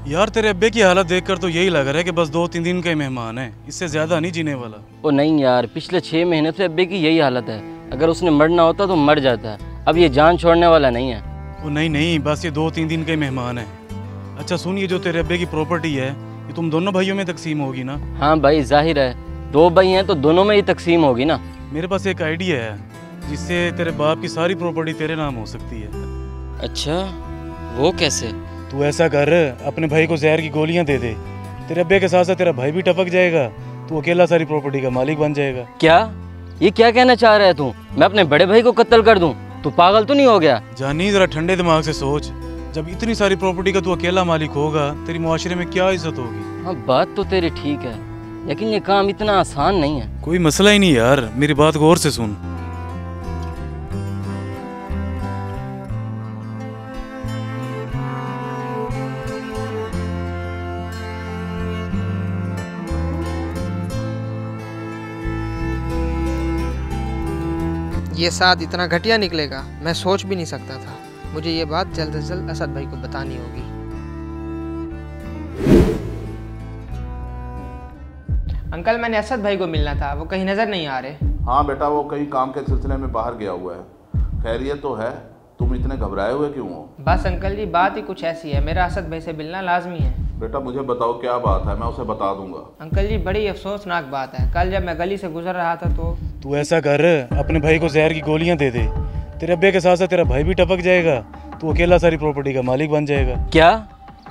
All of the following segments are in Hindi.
यार तेरे अब्बे की हालत देखकर तो यही लग रहा है कि बस 2-3 दिन का ही मेहमान है, इससे ज्यादा नहीं जीने वाला। ओ नहीं यार, पिछले 6 महीने से अब्बे की यही हालत है। अगर उसने मरना होता तो मर जाता है, अब ये जान छोड़ने वाला नहीं है। वो नहीं, बस ये 2-3 दिन का ही मेहमान है। अच्छा सुन, ये जो तेरे अब्बे की प्रॉपर्टी है ये तुम दोनों भाइयों में तकसीम होगी ना? हाँ भाई, जाहिर है 2 भाई हैं तो दोनों में ही तकसीम होगी ना। मेरे पास एक आइडिया है जिससे तेरे बाप की सारी प्रॉपर्टी तेरे नाम हो सकती है। अच्छा, वो कैसे? तू ऐसा कर, अपने भाई को जहर की गोलियां दे दे, तेरे अब्बे के साथ साथ तेरा भाई भी टपक जाएगा, तू अकेला सारी प्रॉपर्टी का मालिक बन जाएगा। क्या ये क्या कहना चाह रहा है तू? मैं अपने बड़े भाई को कत्ल कर दूं? तू पागल तो नहीं हो गया? जानी जरा ठंडे दिमाग से सोच, जब इतनी सारी प्रॉपर्टी का तू अकेला मालिक होगा तेरी मुआशरे में क्या इज्जत होगी। हाँ बात तो तेरी ठीक है, लेकिन ये काम इतना आसान नहीं है। कोई मसला ही नहीं यार, मेरी बात गौर से सुन। ये साथ इतना घटिया निकलेगा मैं सोच भी नहीं सकता था। मुझे ये बात जल्द से जल्द असद भाई को बतानी होगी। अंकल, मैंने असद भाई को मिलना था, वो कहीं नज़र नहीं आ रहे। हाँ बेटा, वो कहीं काम के सिलसिले में बाहर गया हुआ है। खैरियत तो है, तुम इतने घबराए हुए क्यों हो? बस अंकल जी, बात ही कुछ ऐसी है, मेरा असद भाई से मिलना लाजमी है। बेटा मुझे बताओ क्या बात है, मैं उसे बता दूंगा। अंकल जी, बड़ी अफसोसनाक बात है। कल जब मैं गली से गुजर रहा था तो तू ऐसा कर, अपने भाई को जहर की गोलियां दे दे, तेरे अब्बे के साथ साथ तेरा भाई भी टपक जाएगा, तू अकेला सारी प्रॉपर्टी का मालिक बन जाएगा। क्या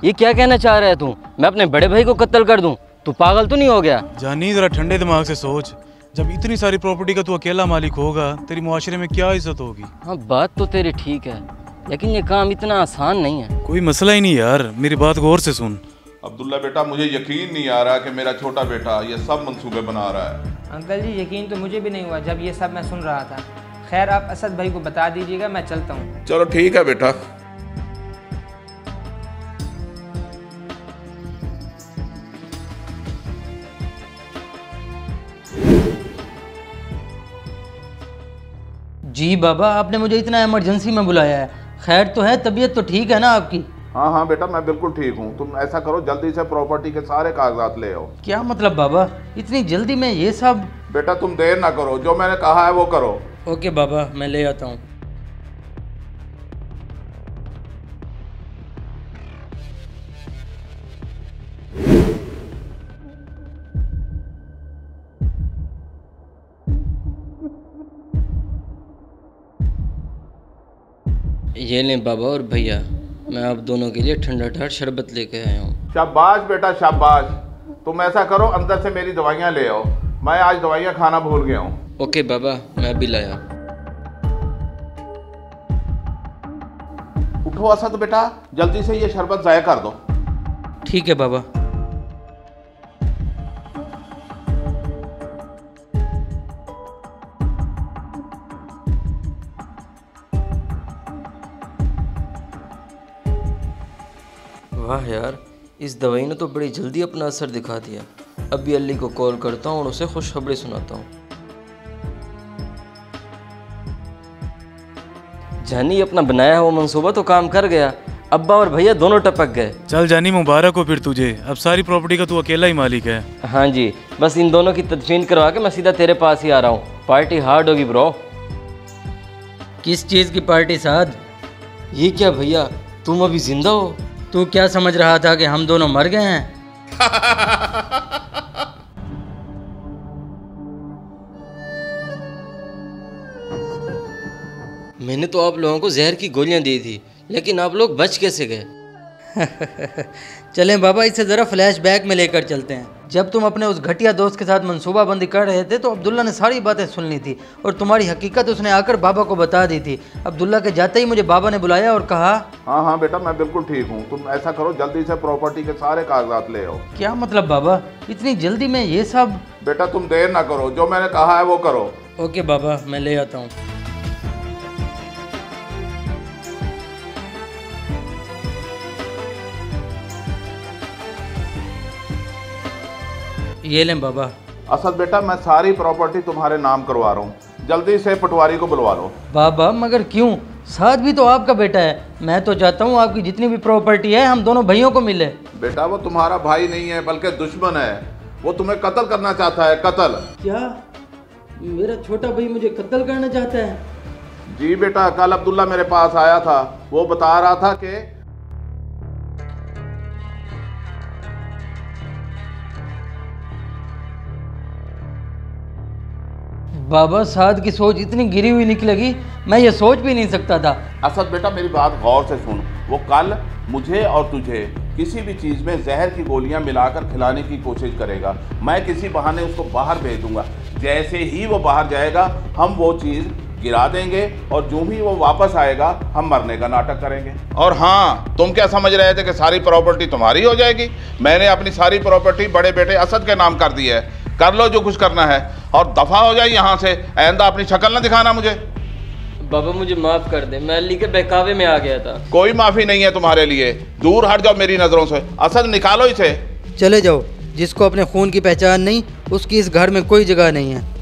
ये क्या कहना चाह रहा है तू? मैं अपने बड़े भाई को कत्ल कर दूं? तू पागल तो नहीं हो गया? जानी जरा ठंडे दिमाग से सोच, जब इतनी सारी प्रॉपर्टी का तू अकेला मालिक होगा तेरी मुआशरे में क्या इज्जत होगी। हाँ बात तो तेरी ठीक है, लेकिन ये काम इतना आसान नहीं है। कोई मसला ही नहीं यार, मेरी बात गौर से सुन। अब्दुल्ला बेटा, मुझे यकीन नहीं आ रहा कि मेरा छोटा बेटा ये सब मंसूबे बना रहा है। अंकल जी, यकीन तो मुझे भी नहीं हुआ जब ये सब मैं सुन रहा था। खैर, आप असद भाई को बता दीजिएगा, मैं चलता हूँ। चलो ठीक है बेटा। जी बाबा, आपने मुझे इतना इमरजेंसी में बुलाया है। खैर तो है, तबीयत तो ठीक है ना आपकी? हाँ हाँ बेटा, मैं बिल्कुल ठीक हूँ। तुम ऐसा करो, जल्दी से प्रॉपर्टी के सारे कागजात ले आओ। क्या मतलब बाबा, इतनी जल्दी में ये सब? बेटा तुम देर ना करो, जो मैंने कहा है वो करो। ओके बाबा, मैं ले आता हूँ। ये लें बाबा और भैया, मैं आप दोनों के लिए ठंडा ठंडा शरबत लेके आया हूँ। शाबाश बेटा शाबाश। तुम ऐसा करो, अंदर से मेरी दवाइयाँ ले आओ, मैं आज दवाइयाँ खाना भूल गया हूँ। ओके बाबा, मैं अभी लाया। उठो असद बेटा, जल्दी से ये शरबत ज़ाया कर दो। ठीक है बाबा। वाह यार, इस दवाई ने तो बड़ी जल्दी अपना असर दिखा दिया। अभी अली को कॉल करता हूँ और उसे खुशखबरी सुनाता हूँ। जानी, अपना बनाया हुआ मंसूबा तो काम कर गया। अब्बा और भैया दोनों टपक गए। चल जानी, मुबारक हो फिर तुझे, अब सारी प्रॉपर्टी का तू अकेला ही मालिक है। हाँ जी, बस इन दोनों की तदफीन करवा के मैं सीधा तेरे पास ही आ रहा हूँ। पार्टी हार्ड होगी ब्रो। किस चीज़ की पार्टी साद? ये क्या भैया, तुम अभी जिंदा हो? तू क्या समझ रहा था कि हम दोनों मर गए हैं? मैंने तो आप लोगों को जहर की गोलियां दी थी, लेकिन आप लोग बच कैसे गए? चलें बाबा, इसे ज़रा फ्लैशबैक में लेकर चलते हैं। जब तुम अपने उस घटिया दोस्त के साथ मंसूबाबंदी कर रहे थे तो अब्दुल्ला ने सारी बातें सुन ली थी और तुम्हारी हकीकत उसने आकर बाबा को बता दी थी। अब्दुल्ला के जाते ही मुझे बाबा ने बुलाया और कहा, हाँ हाँ बेटा, मैं बिल्कुल ठीक हूँ। तुम ऐसा करो, जल्दी से प्रॉपर्टी के सारे कागजात ले आओ। क्या मतलब बाबा, इतनी जल्दी में ये सब? बेटा तुम देर ना करो, जो मैंने कहा है वो करो। ओके बाबा, मैं ले आता हूँ। ये लें बाबा। असद बेटा, मैं सारी प्रॉपर्टी तुम्हारे नाम करवा रहा हूँ, जल्दी से पटवारी को बुलवा लो। बाबा मगर क्यों? साद भी तो आपका बेटा है। मैं तो चाहता हूँ आपकी जितनी भी प्रॉपर्टी है हम दोनों भाइयों को मिले। बेटा वो तुम्हारा भाई नहीं है बल्कि दुश्मन है। वो तुम्हें कत्ल करना चाहता है, कत्ल। क्या मेरा छोटा भाई मुझे कत्ल करना चाहता है? जी बेटा, कल अब्दुल्ला मेरे पास आया था। वो बता रहा था कि बाबा साद की सोच इतनी गिरी हुई निकलेगी, मैं ये सोच भी नहीं सकता था। असद बेटा मेरी बात गौर से सुन। वो कल मुझे और तुझे किसी भी चीज़ में जहर की गोलियां मिलाकर खिलाने की कोशिश करेगा। मैं किसी बहाने उसको बाहर भेज दूंगा। जैसे ही वो बाहर जाएगा हम वो चीज़ गिरा देंगे और जो ही वो वापस आएगा हम मरने का नाटक करेंगे। और हाँ, तुम क्या समझ रहे थे कि सारी प्रॉपर्टी तुम्हारी हो जाएगी? मैंने अपनी सारी प्रॉपर्टी बड़े बेटे असद के नाम कर दी है। कर लो जो कुछ करना है और दफा हो जाए यहाँ से। आइंदा अपनी शक्ल ना दिखाना मुझे। बाबा मुझे माफ़ कर दे, मैं अली के बहकावे में आ गया था। कोई माफ़ी नहीं है तुम्हारे लिए। दूर हट जाओ मेरी नज़रों से। असद निकालो इसे। चले जाओ। जिसको अपने खून की पहचान नहीं उसकी इस घर में कोई जगह नहीं है।